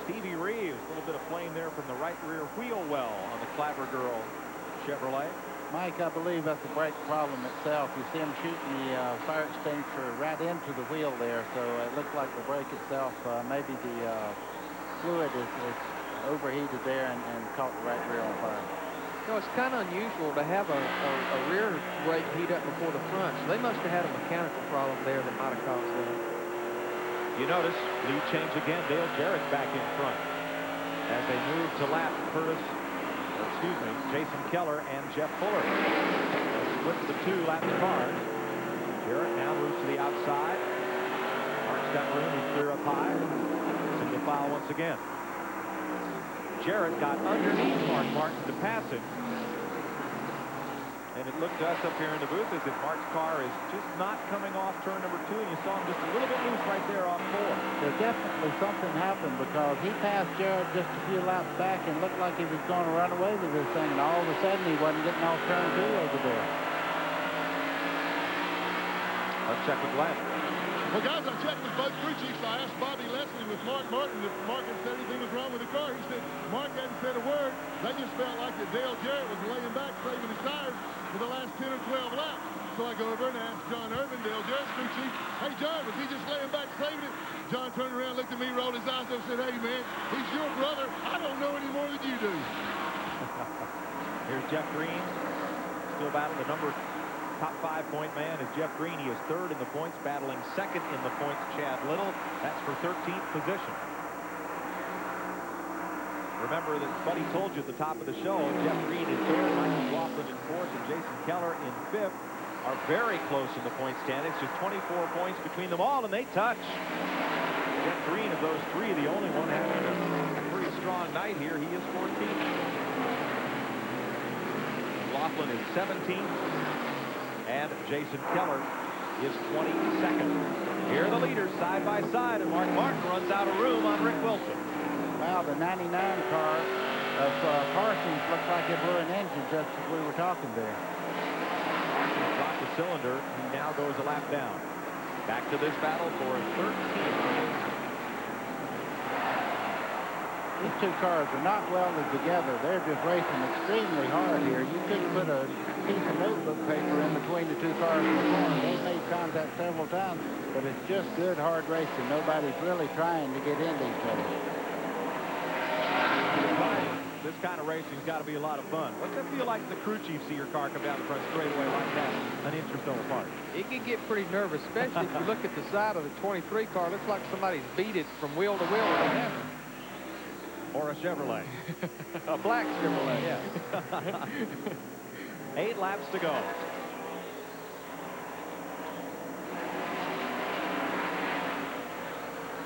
Stevie Reeves. A little bit of flame there from the right rear wheel well on the Clapper Girl Chevrolet. Mike, I believe that's the brake problem itself. You see him shooting the fire extinguisher right into the wheel there, so it looks like the brake itself, maybe the fluid is overheated there and caught the right rear on fire. You know, it's kind of unusual to have a rear brake heat up before the front, so they must have had a mechanical problem there that might have caused that. You notice lead change again. Dale Jarrett back in front as they move to lap Jason Keller and Jeff Fuller. Split the two lap cars. Jarrett now moves to the outside. Mark's got room. He's clear up high. Single file once again. Jarrett got underneath Mark Martin to pass him. And it looked to us up here in the booth as if Mark's car is just not coming off turn number 2, and you saw him just a little bit loose right there off 4. There definitely something happened because he passed Jarrett just a few laps back and looked like he was going to run away with this thing, and all of a sudden he wasn't getting off turn 2 over there. Let's check with Glenn. Well, guys, I checked with both crew chiefs. I asked Bobby Leslie with Mark Martin if Mark had said anything was wrong with the car. He said Mark hadn't said a word. They just felt like that Dale Jarrett was laying back, saving his tires for the last 10 or 12 laps. So I go over and ask John Irvin, Dale Jarrett's crew chief, hey, John, was he just laying back, saving it? John turned around, looked at me, rolled his eyes up, and said, hey, man, he's your brother. I don't know any more than you do. Here's Jeff Green. Still battling the top 5-point man is Jeff Green. He is 3rd in the points, battling 2nd in the points, Chad Little. That's for 13th position. Remember that Buddy told you at the top of the show, Jeff Green in 3rd, Michael McLaughlin in 4th, and Jason Keller in 5th are very close in the point standings. Just 24 points between them all, and they touch. Jeff Green, of those 3, the only one having a pretty strong night here. He is 14th. McLaughlin is 17th. And Jason Keller is 22nd. Here are the leaders side by side, and Mark Martin runs out of room on Rick Wilson. Well, the 99 car of Parsons looks like it blew an engine just as we were talking there. Parsons dropped the cylinder. He now goes a lap down. Back to this battle for 13th. These two cars are not welded together. They're just racing extremely hard here. You couldn't put a piece of notebook paper in between the two cars in the corner. They made contact several times, but it's just good, hard racing. Nobody's really trying to get into each other. This kind of racing's got to be a lot of fun. What's it feel like the crew chief see your car come down the front straightaway like that, an inch or so apart? It can get pretty nervous, especially if you look at the side of the 23 car. It looks like somebody's beat it from wheel to wheel. Or a Chevrolet. A black Chevrolet, yeah. 8 laps to go.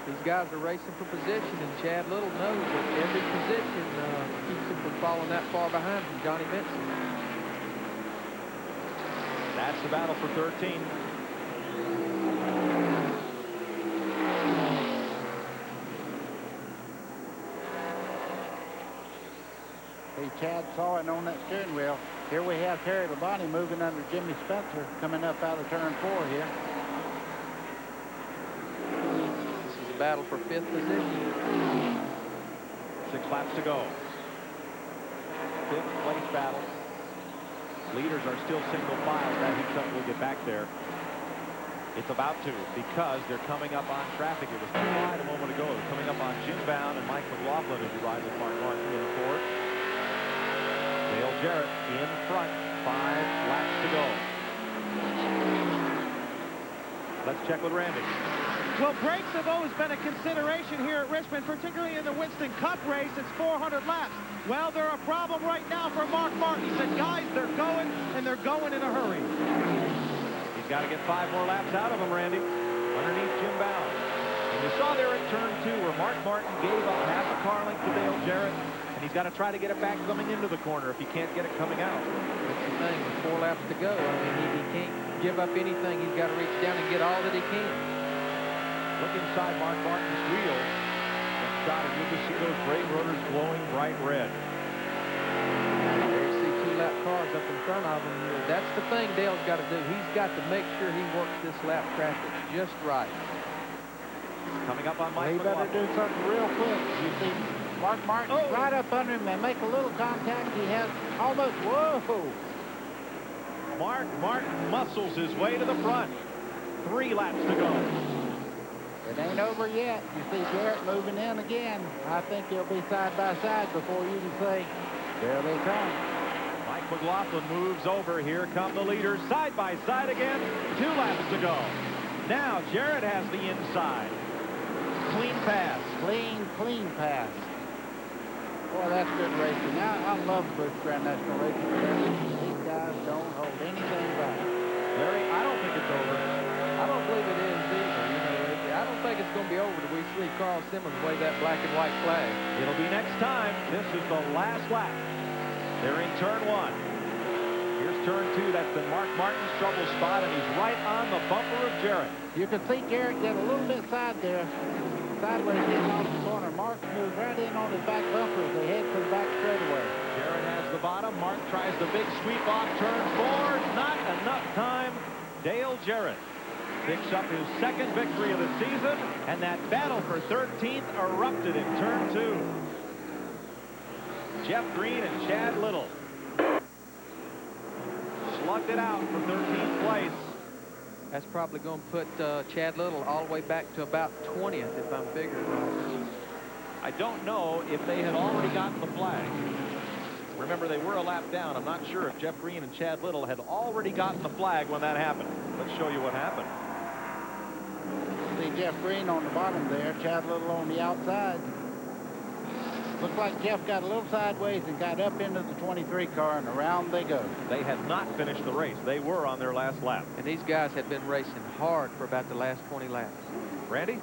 These guys are racing for position, and Chad Little knows that every position keeps him from falling that far behind from Johnny Benson. That's the battle for 13. Hey, Chad saw it on that steering wheel. Here we have Terry Labonte moving under Jimmy Spencer coming up out of turn 4 here. This is a battle for 5th position. 6 laps to go. 5th place battle. Leaders are still single file. That heats up. We'll get back there. It's about to, because they're coming up on traffic. It was wide a moment ago. They're coming up on Jim Bound and Mike McLaughlin as he rides with Mark Martin in 4th. Dale Jarrett in front. 5 laps to go. Let's check with Randy. Well, brakes have always been a consideration here at Richmond, particularly in the Winston Cup race. It's 400 laps. Well, they're a problem right now for Mark Martin. He said, guys, they're going, and they're going in a hurry. He's got to get 5 more laps out of him, Randy, underneath Jim Bound. And you saw there at turn 2 where Mark Martin gave up half a car length to Dale Jarrett, and he's got to try to get it back coming into the corner if he can't get it coming out. That's the thing, with 4 laps to go. I mean, he can't give up anything. He's got to reach down and get all that he can. Look inside Mark Martin's wheels. That shot, and you can see those brake rotors glowing bright red. There you see 2-lap cars up in front of him. That's the thing Dale's got to do. He's got to make sure he works this lap traffic just right. Coming up on Mike He better McLaughlin. do something real quick. You see Mark Martin right up under him and make a little contact. He has almost, whoa. Mark Martin muscles his way to the front. 3 laps to go. It ain't over yet. You see Jarrett moving in again. I think they'll be side by side before you can say, there they come. Mike McLaughlin moves over. Here come the leaders side by side again. 2 laps to go. Now Jarrett has the inside. Clean pass. Clean pass. Boy, that's good racing. I love Busch Grand National Racing. These guys don't hold anything back. Larry, I don't think it's over. I don't believe it is either. You know, I don't think it's going to be over till we see Carl Simmons wave that black and white flag. It'll be next time. This is the last lap. They're in turn 1. Here's turn 2. That's been Mark Martin's trouble spot, and he's right on the bumper of Jarrett. You can see Jarrett get a little bit sideways getting off the corner. Mark moves right in on his back bumper as they head for the back straightaway. Jarrett has the bottom. Mark tries the big sweep off turn 4. Not enough time. Dale Jarrett picks up his 2nd victory of the season, and that battle for 13th erupted in turn 2. Jeff Green and Chad Little slugged it out for 13th place. That's probably going to put Chad Little all the way back to about 20th, if I'm figuring right. I don't know if they had already gotten the flag. Remember, they were a lap down. I'm not sure if Jeff Green and Chad Little had already gotten the flag when that happened. Let's show you what happened. See Jeff Green on the bottom there, Chad Little on the outside. Looks like Jeff got a little sideways and got up into the 23 car, and around they go. They had not finished the race. They were on their last lap. And these guys had been racing hard for about the last 20 laps. Randy?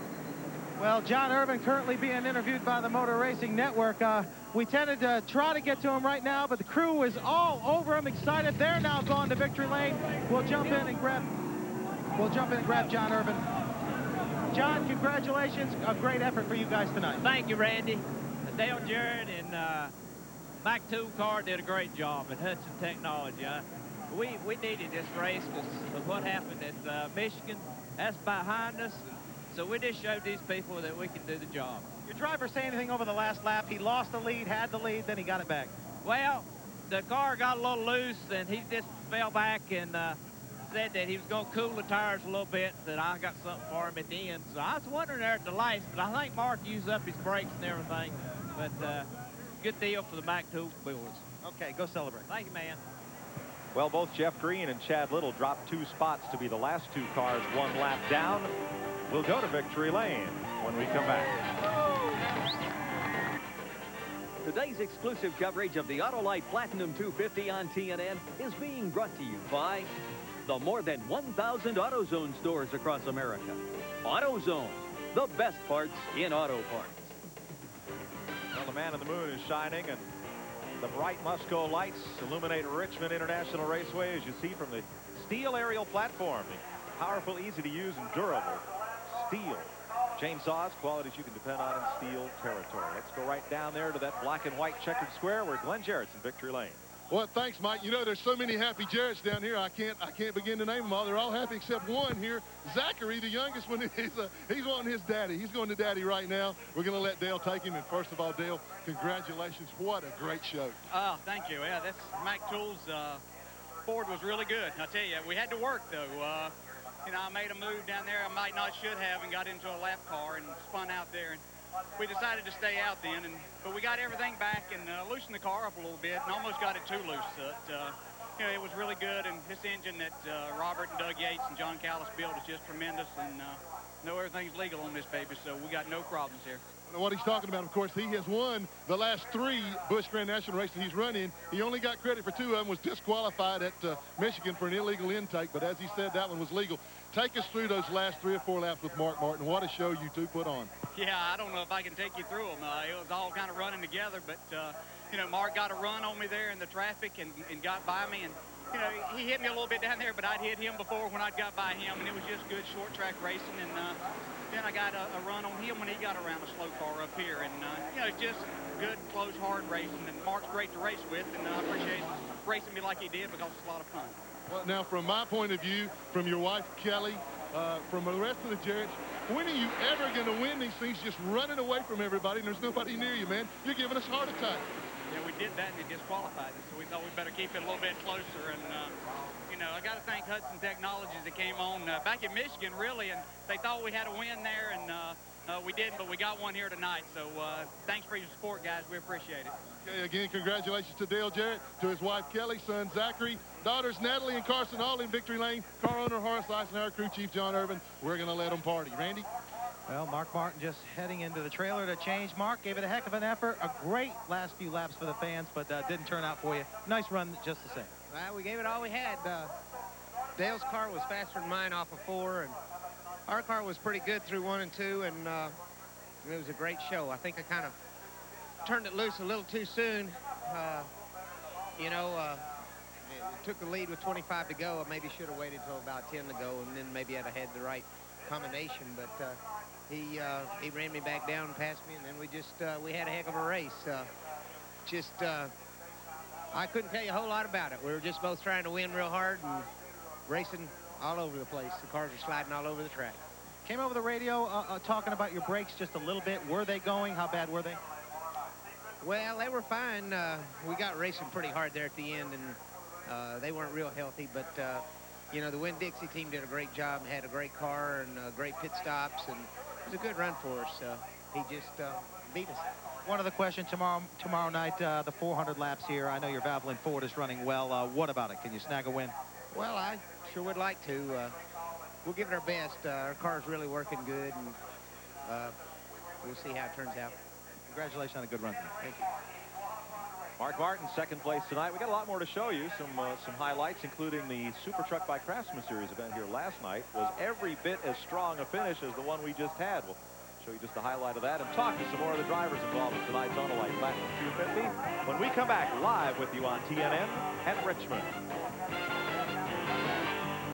Well, John Irvin currently being interviewed by the Motor Racing Network. We tended to try to get to him right now, but the crew is all over him, excited. They're now going to victory lane. We'll jump in and grab John Irvin. John, congratulations. A great effort for you guys tonight. Thank you, Randy. Dale Jarrett and Mike Toole car did a great job at Hudson Technology. We needed this race because of what happened at Michigan. That's behind us. So we just showed these people that we can do the job. Your driver say anything over the last lap? He lost the lead, had the lead, then he got it back. Well, the car got a little loose, and he just fell back and said that he was going to cool the tires a little bit, that I got something for him at the end. So I was wondering there at the lights, but I think Mark used up his brakes and everything. But good deal for the Mac Tool builders. Okay, go celebrate. Thank you, man. Well, both Jeff Green and Chad Little dropped 2 spots to be the last 2 cars 1 lap down. We'll go to victory lane when we come back. Today's exclusive coverage of the Autolite Platinum 250 on TNN is being brought to you by the more than 1,000 AutoZone stores across America. AutoZone, the best parts in auto parts. Well, the man in the moon is shining, and the bright Musco lights illuminate Richmond International Raceway, as you see from the steel aerial platform. The powerful, easy to use, and durable steel chainsaws, qualities you can depend on in steel territory. Let's go right down there to that black and white checkered square where Glenn Jarrett's in victory lane. Well, thanks, Mike. You know, there's so many happy Jarretts down here. I can't begin to name them all. They're all happy except one here. Zachary, the youngest one, he's wanting his daddy. He's going to daddy right now. We're going to let Dale take him. And first of all, Dale, congratulations. What a great show. Oh, thank you. Yeah, that's Mac Tools. Ford was really good. I tell you, we had to work, though. You know, I made a move down there I might not should have and got into a lap car and spun out there. And we decided to stay out then, but we got everything back and loosened the car up a little bit and almost got it too loose. You know, it was really good, and this engine that Robert and Doug Yates and John Callis built is just tremendous, and know everything's legal on this baby, so we got no problems here. What he's talking about, of course, he has won the last 3 Busch Grand National races he's run in. He only got credit for 2 of them, was disqualified at Michigan for an illegal intake, but as he said, that one was legal. Take us through those last 3 or 4 laps with Mark Martin. What a show you two put on. Yeah, I don't know if I can take you through them. It was all kind of running together, but, you know, Mark got a run on me there in the traffic and got by me, and you know, he hit me a little bit down there, but I'd hit him before when I'd got by him, and it was just good short track racing. And then I got a run on him when he got around a slow car up here. And, you know, just good, close, hard racing. And Mark's great to race with, and I appreciate racing me like he did because it's a lot of fun. Well, now, from my point of view, from your wife, Kelly, from the rest of the Jarretts, When are you ever going to win these things just running away from everybody and there's nobody near you, man? You're giving us heart attacks. Yeah, we did that and it disqualified us, so we thought we better keep it a little bit closer. And, you know, I got to thank Hudson Technologies that came on back in Michigan, really, and they thought we had a win there, and we didn't, but we got one here tonight. So thanks for your support, guys. We appreciate it. Okay, again, congratulations to Dale Jarrett, to his wife Kelly, son Zachary, daughters Natalie and Carson, all in victory lane. Car owner Horace Eisenhower, crew chief John Irvin. We're going to let them party. Randy? Well, Mark Martin just heading into the trailer to change. Mark gave it a heck of an effort. A great last few laps for the fans, but didn't turn out for you. Nice run just the same. Well, we gave it all we had. Dale's car was faster than mine off of 4, and our car was pretty good through 1 and 2, and it was a great show. I think I kind of turned it loose a little too soon. You know, it took the lead with 25 to go. I maybe should have waited till about 10 to go, and then maybe I'd have had the right combination, but he ran me back down and passed me, and then we had a heck of a race. I couldn't tell you a whole lot about it. We were just both trying to win real hard and racing all over the place. The cars were sliding all over the track. Came over the radio talking about your brakes just a little bit. Were they going? How bad were they? Well, they were fine. We got racing pretty hard there at the end, and they weren't real healthy, but you know, the Winn-Dixie team did a great job and had a great car and great pit stops, and it was a good run for us. He just beat us. One other question tomorrow night, the 400 laps here. I know your Valvoline Ford is running well. What about it? Can you snag a win? Well, I sure would like to. We'll give it our best. Our car's really working good, and we'll see how it turns out. Congratulations on a good run. Thank you. Mark Martin, second place tonight. We got a lot more to show you. Some highlights, including the Super Truck by Craftsman Series event here last night. Was every bit as strong a finish as the one we just had. We'll show you just a highlight of that and talk to some more of the drivers involved in tonight's Autolite Platinum 250 when we come back live with you on TNN at Richmond.